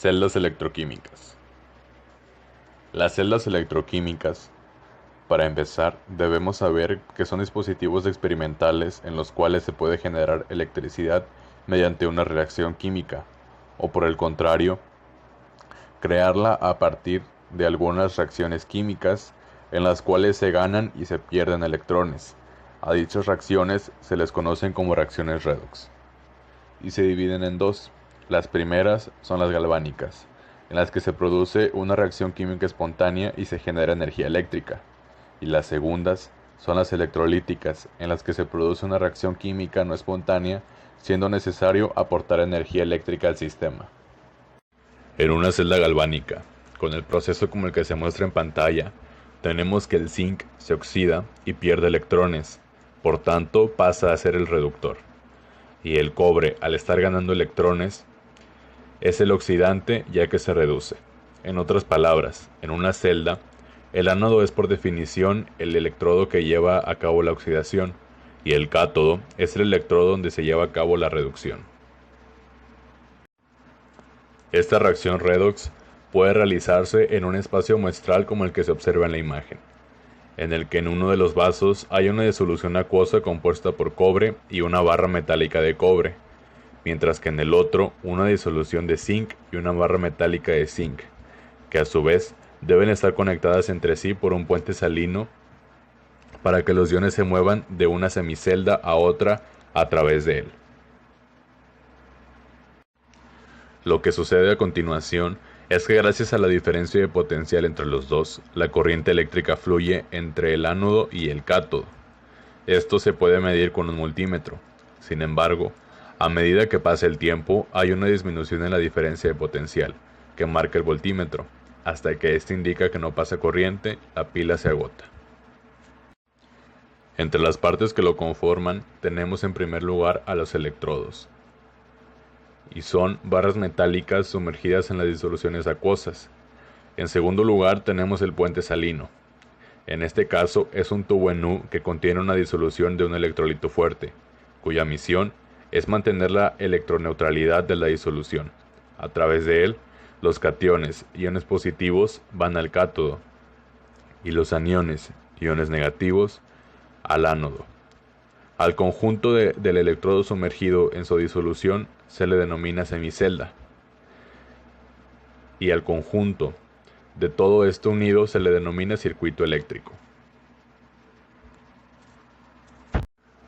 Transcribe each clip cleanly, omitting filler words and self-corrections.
Celdas electroquímicas. Las celdas electroquímicas, para empezar, debemos saber que son dispositivos experimentales en los cuales se puede generar electricidad mediante una reacción química, o por el contrario, crearla a partir de algunas reacciones químicas en las cuales se ganan y se pierden electrones. A dichas reacciones se les conocen como reacciones redox, y se dividen en dos. Las primeras son las galvánicas, en las que se produce una reacción química espontánea y se genera energía eléctrica, y las segundas son las electrolíticas, en las que se produce una reacción química no espontánea, siendo necesario aportar energía eléctrica al sistema. En una celda galvánica, con el proceso como el que se muestra en pantalla, tenemos que el zinc se oxida y pierde electrones, por tanto pasa a ser el reductor. Y el cobre, al estar ganando electrones, es el oxidante ya que se reduce. En otras palabras, en una celda, el ánodo es por definición el electrodo que lleva a cabo la oxidación, y el cátodo es el electrodo donde se lleva a cabo la reducción. Esta reacción redox puede realizarse en un espacio muestral como el que se observa en la imagen, en el que en uno de los vasos hay una disolución acuosa compuesta por cobre y una barra metálica de cobre, mientras que en el otro una disolución de zinc y una barra metálica de zinc, que a su vez deben estar conectadas entre sí por un puente salino para que los iones se muevan de una semicelda a otra a través de él. Lo que sucede a continuación es que gracias a la diferencia de potencial entre los dos, la corriente eléctrica fluye entre el ánodo y el cátodo. Esto se puede medir con un multímetro. Sin embargo, a medida que pasa el tiempo, hay una disminución en la diferencia de potencial, que marca el voltímetro. Hasta que este indica que no pasa corriente, la pila se agota. Entre las partes que lo conforman, tenemos en primer lugar a los electrodos, y son barras metálicas sumergidas en las disoluciones acuosas. En segundo lugar tenemos el puente salino. En este caso es un tubo en U que contiene una disolución de un electrolito fuerte, cuya misión es mantener la electroneutralidad de la disolución. A través de él, los cationes, iones positivos, van al cátodo, y los aniones, iones negativos, al ánodo. Al conjunto del electrodo sumergido en su disolución se le denomina semicelda, y al conjunto de todo esto unido se le denomina circuito eléctrico.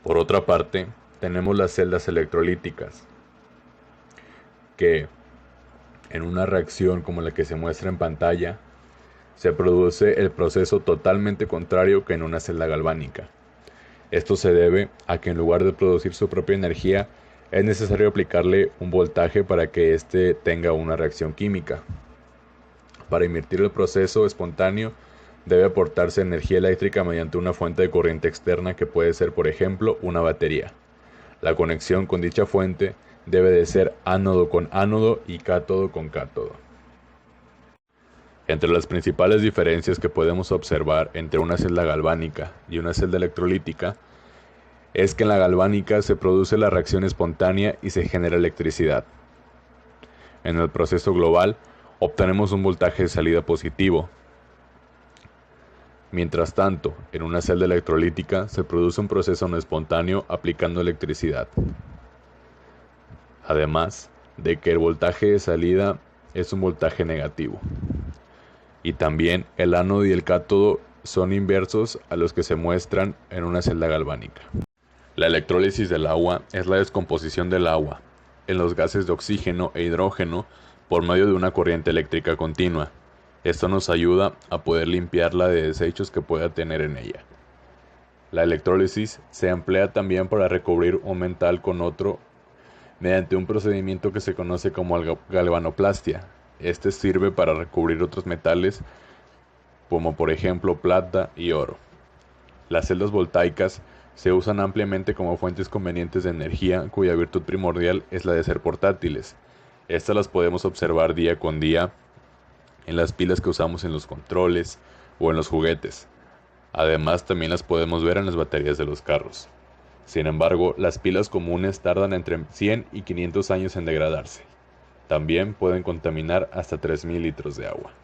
Por otra parte, tenemos las celdas electrolíticas, que en una reacción como la que se muestra en pantalla, se produce el proceso totalmente contrario que en una celda galvánica. Esto se debe a que en lugar de producir su propia energía, es necesario aplicarle un voltaje para que éste tenga una reacción química. Para invertir el proceso espontáneo, debe aportarse energía eléctrica mediante una fuente de corriente externa que puede ser, por ejemplo, una batería. La conexión con dicha fuente debe de ser ánodo con ánodo y cátodo con cátodo. Entre las principales diferencias que podemos observar entre una celda galvánica y una celda electrolítica es que en la galvánica se produce la reacción espontánea y se genera electricidad. En el proceso global obtenemos un voltaje de salida positivo. Mientras tanto, en una celda electrolítica se produce un proceso no espontáneo aplicando electricidad. Además de que el voltaje de salida es un voltaje negativo. Y también el ánodo y el cátodo son inversos a los que se muestran en una celda galvánica. La electrólisis del agua es la descomposición del agua en los gases de oxígeno e hidrógeno por medio de una corriente eléctrica continua. Esto nos ayuda a poder limpiarla de desechos que pueda tener en ella. La electrólisis se emplea también para recubrir un metal con otro mediante un procedimiento que se conoce como galvanoplastia. Este sirve para recubrir otros metales como por ejemplo plata y oro. Las celdas voltaicas se usan ampliamente como fuentes convenientes de energía cuya virtud primordial es la de ser portátiles. Estas las podemos observar día con día en las pilas que usamos en los controles o en los juguetes. Además también las podemos ver en las baterías de los carros. Sin embargo, las pilas comunes tardan entre 100 y 500 años en degradarse. También pueden contaminar hasta 3.000 litros de agua.